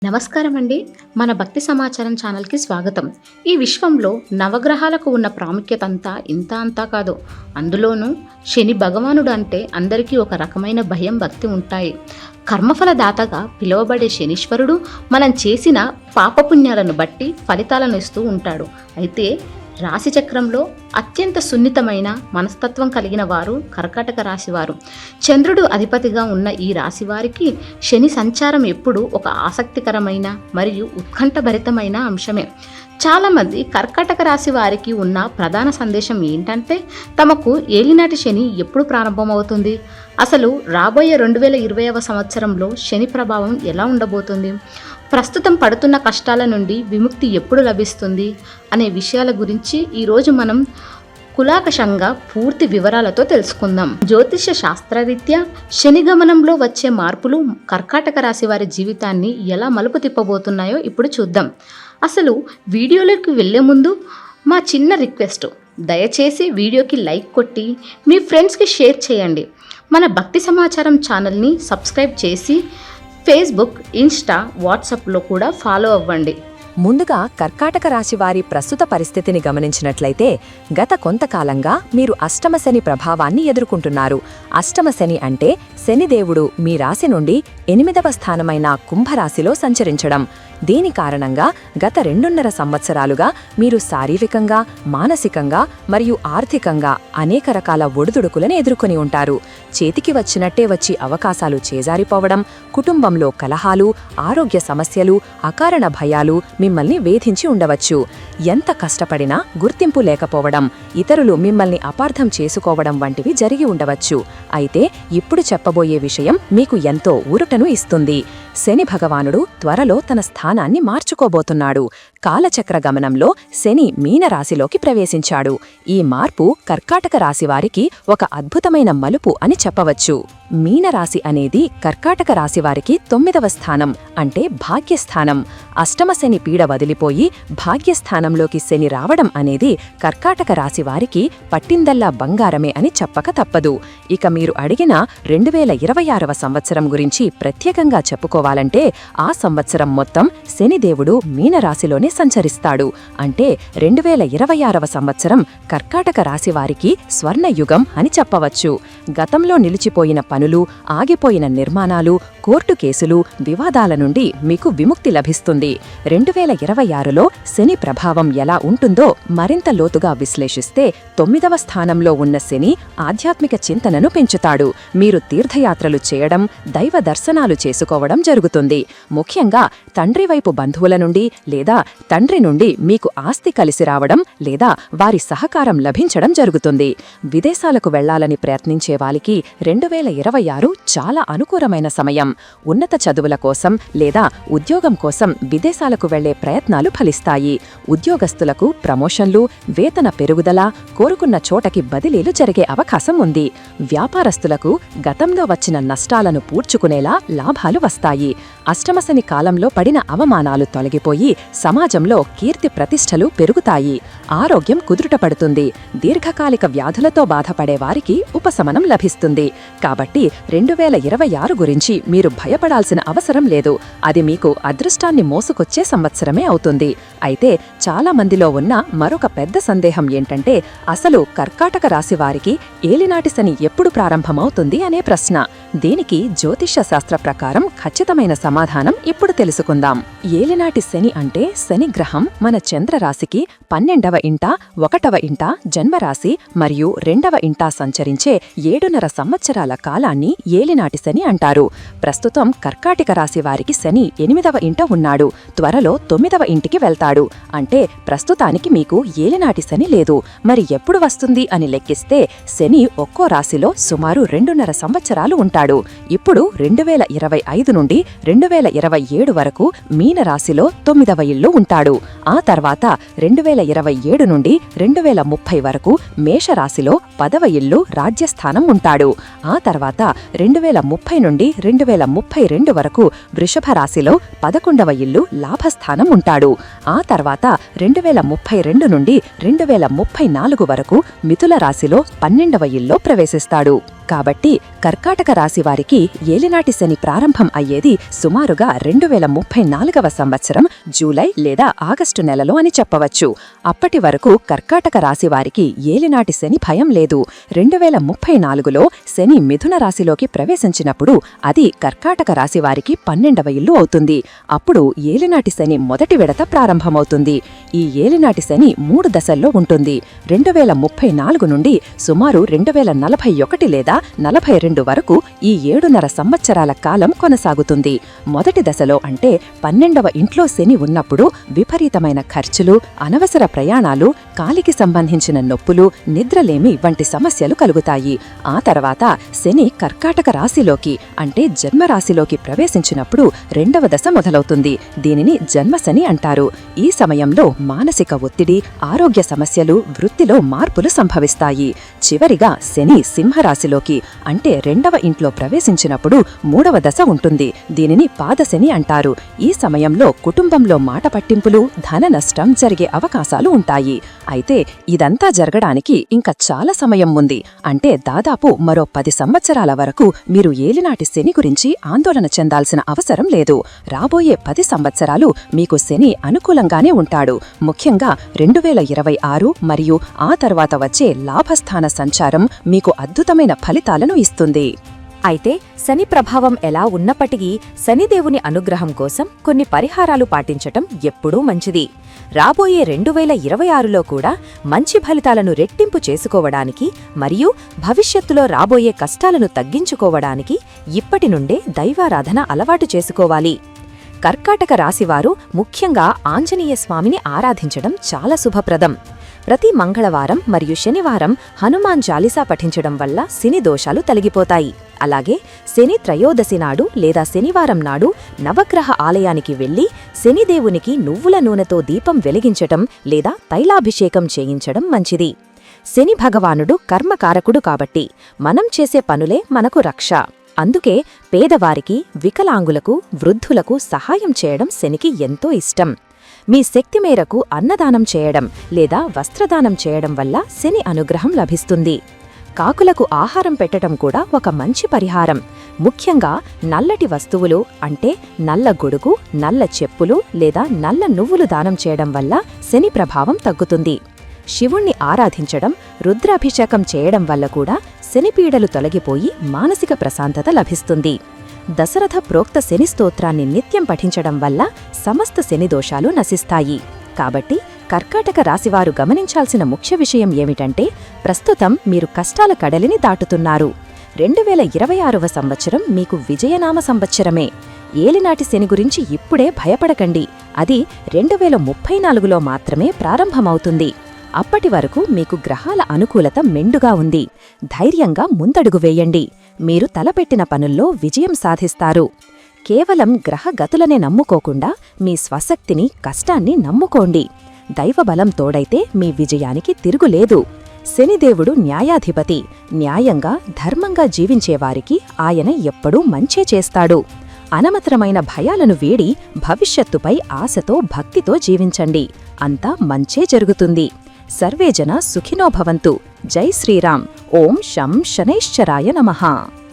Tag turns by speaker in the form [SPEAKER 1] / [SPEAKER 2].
[SPEAKER 1] నమస్కారం అండి. మన భక్తి సమాచారం ఛానల్కి స్వాగతం. ఈ విశ్వంలో నవగ్రహాలకు ఉన్న ప్రాముఖ్యత అంతా ఇంత అంతా కాదు. అందులోనూ శని భగవానుడు అంటే అందరికీ ఒక రకమైన భయం, భక్తి ఉంటాయి. కర్మఫల దాతగా పిలువబడే శనీశ్వరుడు మనం చేసిన పాపపుణ్యాలను బట్టి ఫలితాలను ఇస్తూ ఉంటాడు. అయితే రాశి చక్రంలో అత్యంత సున్నితమైన మనస్తత్వం కలిగిన వారు కర్కాటక రాశివారు. చంద్రుడు అధిపతిగా ఉన్న ఈ రాశి వారికి శని సంచారం ఎప్పుడూ ఒక ఆసక్తికరమైన మరియు ఉత్కంఠభరితమైన అంశమే. చాలామంది కర్కాటక రాశి వారికి ఉన్న ప్రధాన సందేశం ఏంటంటే తమకు ఏలినాటి శని ఎప్పుడు ప్రారంభమవుతుంది, అసలు రాబోయే 2020వ సంవత్సరంలో శని ప్రభావం ఎలా ఉండబోతుంది, ప్రస్తుతం పడుతున్న కష్టాల నుండి విముక్తి ఎప్పుడు లభిస్తుంది అనే విషయాల గురించి ఈరోజు మనం కులాకషంగా పూర్తి వివరాలతో తెలుసుకుందాం. జ్యోతిష శాస్త్రరీత్యా శని గమనంలో వచ్చే మార్పులు కర్కాటక రాశి వారి జీవితాన్ని ఎలా మలుపు తిప్పబోతున్నాయో ఇప్పుడు చూద్దాం. అసలు వీడియోలోకి వెళ్ళే ముందు మా చిన్న రిక్వెస్ట్, దయచేసి వీడియోకి లైక్ కొట్టి మీ ఫ్రెండ్స్కి షేర్ చేయండి. మన భక్తి సమాచారం ఛానల్ని సబ్స్క్రైబ్ చేసి ఫేస్బుక్, ఇన్స్టా, వాట్సాప్లో కూడా ఫాలో అవ్వండి.
[SPEAKER 2] ముందుగా కర్కాటక రాశి వారి ప్రస్తుత పరిస్థితిని గమనించినట్లయితే గత కొంతకాలంగా మీరు అష్టమ శని ప్రభావాన్ని ఎదుర్కొంటున్నారు. అష్టమ శని అంటే శనిదేవుడు మీ రాశి నుండి 8వ స్థానమైన కుంభరాశిలో సంచరించడం. దీని కారణంగా గత 2.5 సంవత్సరాలుగా మీరు శారీరకంగా, మానసికంగా మరియు ఆర్థికంగా అనేక రకాల ఒడిదుడుకులను ఎదుర్కొని ఉంటారు. చేతికి వచ్చినట్టే వచ్చి అవకాశాలు చేజారిపోవడం, కుటుంబంలో కలహాలు, ఆరోగ్య సమస్యలు, అకారణ భయాలు మిమ్మల్ని వేధించి ఉండవచ్చు. ఎంత కష్టపడినా గుర్తింపు లేకపోవడం, ఇతరులు మిమ్మల్ని అపార్థం చేసుకోవడం వంటివి జరిగి ఉండవచ్చు. అయితే ఇప్పుడు చెప్పబోయే విషయం మీకు ఎంతో ఊరటను ఇస్తుంది. శని భగవానుడు త్వరలో తన స్థానాన్ని మార్చుకోబోతున్నాడు. కాలచక్ర గమనంలో శని మీనరాశిలోకి ప్రవేశించాడు. ఈ మార్పు కర్కాటక రాశివారికి ఒక అద్భుతమైన మలుపు అని చెప్పవచ్చు. మీనరాశి అనేది కర్కాటక రాశివారికి 9వ స్థానం, అంటే భాగ్యస్థానం. అష్టమ శని పీడ వదిలిపోయి భాగ్యస్థానంలోకి శని రావడం అనేది కర్కాటక రాశివారికి పట్టిందల్లా బంగారమే అని చెప్పక తప్పదు. ఇక మీరు అడిగిన 2026వ సంవత్సరం గురించి ప్రత్యేకంగా చెప్పుకోవాలంటే ఆ సంవత్సరం మొత్తం శనిదేవుడు మీనరాశిలోనే సంచరిస్తాడు. అంటే 2026వ సంవత్సరం కర్కాటక రాశివారికి స్వర్ణయుగం అని చెప్పవచ్చు. గతంలో నిలిచిపోయిన పనులు, ఆగిపోయిన నిర్మాణాలు, కోర్టు కేసులు, వివాదాల నుండి మీకు విముక్తి లభిస్తుంది. 2026లో శని ప్రభావం ఎలా ఉంటుందో మరింత లోతుగా విశ్లేషిస్తే 9వ స్థానంలో ఉన్న శని ఆధ్యాత్మిక చింతనను పెంచుతాడు. మీరు తీర్థయాత్రలు చేయడం, దైవ దర్శనాలు చేసుకోవడం జరుగుతుంది. ముఖ్యంగా తండ్రి వైపు బంధువుల నుండి లేదా తండ్రి నుండి మీకు ఆస్తి కలిసి రావడం లేదా వారి సహకారం లభించడం జరుగుతుంది. విదేశాలకు వెళ్లాలని ప్రయత్నించే వారికి 2026 చాలా అనుకూలమైన సమయం. ఉన్నత చదువుల కోసం లేదా ఉద్యోగం కోసం విదేశాలకు వెళ్లే ప్రయత్నాలు ఫలిస్తాయి. ఉద్యోగస్తులకు ప్రమోషన్లు, వేతన పెరుగుదల, కోరుకున్న చోటకి బదిలీలు జరిగే అవకాశం ఉంది. వ్యాపారస్తులకు గతంలో వచ్చిన నష్టాలను పూడ్చుకునేలా లాభాలు వస్తాయి. అష్టమశని కాలంలో పడిన అవమానాలు తొలగిపోయి సమాజంలో కీర్తి ప్రతిష్టలు పెరుగుతాయి. ఆరోగ్యం కుదుటపడుతుంది. దీర్ఘకాలిక వ్యాధులతో బాధపడే వారికి ఉపశమనం లభిస్తుంది. కాబట్టి 2026 గురించి మీరు భయపడాల్సిన అవసరం లేదు. అది మీకు అదృష్టాన్ని మోసుకొచ్చే సంవత్సరమే అవుతుంది. అయితే చాలా మందిలో ఉన్న మరొక పెద్ద సందేహం ఏంటంటే అసలు కర్కాటక రాశి వారికి ఏలినాటి శని ఎప్పుడు ప్రారంభమవుతుంది అనే ప్రశ్న. దీనికి జ్యోతిష శాస్త్ర ప్రకారం ఖచ్చితమైన సమాధానం ఇప్పుడు తెలుసుకుందాం. ఏలినాటి శని అంటే శని గ్రహం మన చంద్రరాశికి 12వ ఇంట, 1వ ఇంట జన్మరాశి మరియు 2వ ఇంట సంచరించే 7.5 సంవత్సరాల కాలాన్ని ఏలినాటి శని అంటారు. ప్రస్తుతం కర్కాటక రాశి వారికి శని 8వ ఇంట ఉన్నాడు. త్వరలో 9వ ఇంటికి వెళ్తాడు. అంటే ప్రస్తుతానికి మీకు ఏలినాటి శని లేదు. మరి ఎప్పుడు వస్తుంది అని లెక్కిస్తే శని ఒక్కో రాశిలో సుమారు 2.5 సంవత్సరాలు ఉంటాడు. ఇప్పుడు 2025 నుండి 2027 వరకు మీనరాశిలో 9వ ఇల్లు ఉంటాడు. ఆ తర్వాత 2027 నుండి 2030 వరకు మేషరాశిలో 10వ ఇల్లు రాజ్యస్థానం ఉంటాడు. ఆ తర్వాత 2030 నుండి 2032 వరకు వృషభ రాశిలో 11వ ఇల్లు లాభస్థానం ఉంటాడు. ఆ తర్వాత 2032 నుండి 2034 వరకు మిథున రాశిలో 12వ ఇల్లో ప్రవేశిస్తాడు. కాబట్టి కర్కాటక రాశివారికి ఏలినాటి శని ప్రారంభం అయ్యేది సుమారుగా 2034వ సంవత్సరం జూలై లేదా ఆగస్టు నెలలో అని చెప్పవచ్చు. అప్పటి వరకు కర్కాటక రాశివారికి ఏలినాటి శని భయం లేదు. 2034లో శని మిథున రాశిలోకి ప్రవేశించినప్పుడు అది కర్కాటక రాశివారికి 12వ ఇల్లు అవుతుంది. అప్పుడు ఏలినాటి శని మొదటి విడత ప్రారంభమవుతుంది. ఈ ఏలినాటి శని 3 దశల్లో ఉంటుంది. 2034 నుండి సుమారు 2041 లేదా 42 వరకు ఈ 7.5 సంవత్సరాల కాలం కొనసాగుతుంది. మొదటి దశలో అంటే 12వ ఇంట్లో శని ఉన్నప్పుడు విపరీతమైన ఖర్చులు, అనవసర ప్రయాణాలు, కాలికి సంబంధించిన నొప్పులు, నిద్రలేమి వంటి సమస్యలు కలుగుతాయి. ఆ తర్వాత శని కర్కాటక రాశిలోకి అంటే జన్మరాశిలోకి ప్రవేశించినప్పుడు 2వ దశ మొదలవుతుంది. దీనిని జన్మశని అంటారు. ఈ సమయంలో మానసిక ఒత్తిడి, ఆరోగ్య సమస్యలు, వృత్తిలో మార్పులు సంభవిస్తాయి. చివరిగా శని సింహరాశిలోకి అంటే 2వ ఇంట్లో ప్రవేశించినప్పుడు 3వ దశ ఉంటుంది. దీనిని పాదశని అంటారు. ఈ సమయంలో కుటుంబంలో మాట పట్టింపులు, ధన నష్టం జరిగే అవకాశాలు ఉంటాయి. అయితే ఇదంతా జరగడానికి ఇంకా చాలా సమయం ఉంది. అంటే దాదాపు మరో 10 సంవత్సరాల వరకు మీరు ఏలినాటి శని గురించి ఆందోళన చెందాల్సిన అవసరం లేదు. రాబోయే 10 సంవత్సరాలు మీకు శని అనుకూలంగానే ఉంటాడు. ముఖ్యంగా 2026 మరియు ఆ తర్వాత వచ్చే లాభస్థాన సంచారం మీకు అద్భుతమైన ఫలితాలను ఇస్తుంది.
[SPEAKER 3] అయితే శని ప్రభావం ఎలా ఉన్నప్పటికీ శనిదేవుని అనుగ్రహం కోసం కొన్ని పరిహారాలు పాటించటం ఎప్పుడూ మంచిది. రాబోయే 2026లో కూడా మంచి ఫలితాలను రెట్టింపు చేసుకోవడానికి మరియు భవిష్యత్తులో రాబోయే కష్టాలను తగ్గించుకోవడానికి ఇప్పటి నుండే దైవారాధన అలవాటు చేసుకోవాలి. కర్కాటక రాశివారు ముఖ్యంగా ఆంజనేయ స్వామిని ఆరాధించడం చాలా శుభప్రదం. ప్రతి మంగళవారం మరియు శనివారం హనుమాన్ చాలీసా పఠించడం వల్ల శని దోషాలు తొలగిపోతాయి. అలాగే శని త్రయోదశి నాడు లేదా శనివారం నాడు నవగ్రహ ఆలయానికి వెళ్లి శనిదేవునికి నువ్వుల నూనెతో దీపం వెలిగించటం లేదా తైలాభిషేకం చేయించడం మంచిది. శని భగవానుడు కర్మకారకుడు కాబట్టి మనం చేసే పనులే మనకు రక్ష. అందుకే పేదవారికి, వికలాంగులకు, వృద్ధులకు సహాయం చేయడం శనికి ఎంతో ఇష్టం. మీ శక్తి మేరకు అన్నదానం చేయడం లేదా వస్త్రదానం చేయడం వల్ల శని అనుగ్రహం లభిస్తుంది. కాకులకు ఆహారం పెట్టడం కూడా ఒక మంచి పరిహారం. ముఖ్యంగా నల్లటి వస్తువులు అంటే నల్ల గొడుగు, నల్ల చెప్పులు లేదా నల్ల నువ్వులు దానం చేయడం వల్ల శని ప్రభావం తగ్గుతుంది. శివుణ్ణి ఆరాధించడం, రుద్రాభిషేకం చేయడం వల్ల కూడా శనిపీడలు తొలగిపోయి మానసిక ప్రశాంతత లభిస్తుంది. దశరథ ప్రోక్త శని స్తోత్రాన్ని నిత్యం పఠించడం వల్ల సమస్త శని దోషాలు నశిస్తాయి. కాబట్టి కర్కాటక రాశివారు గమనించాల్సిన ముఖ్య విషయం ఏమిటంటే ప్రస్తుతం మీరు కష్టాల కడలిని దాటుతున్నారు. 2026వ సంవత్సరం మీకు విజయనామ సంవత్సరమే. ఏలినాటి శని గురించి ఇప్పుడే భయపడకండి. అది 2034లో మాత్రమే ప్రారంభమవుతుంది. అప్పటి వరకు మీకు గ్రహాల అనుకూలత మెండుగా ఉంది. ధైర్యంగా ముందడుగు వేయండి. మీరు తలపెట్టిన పనుల్లో విజయం సాధిస్తారు. కేవలం గ్రహగతులనే నమ్ముకోకుండా మీ స్వశక్తిని, కష్టాన్ని నమ్ముకోండి. దైవబలం తోడైతే మీ విజయానికి తిరుగులేదు. శనిదేవుడు న్యాయాధిపతి. న్యాయంగా, ధర్మంగా జీవించేవారికి ఆయన ఎప్పుడూ మంచే చేస్తాడు. అనవసరమైన భయాలను వీడి భవిష్యత్తుపై ఆశతో, భక్తితో జీవించండి. అంతా మంచే జరుగుతుంది. సర్వేజన సుఖినో భవంతు. జై శ్రీరామ్. ఓం శం శనైశ్చరాయ నమః.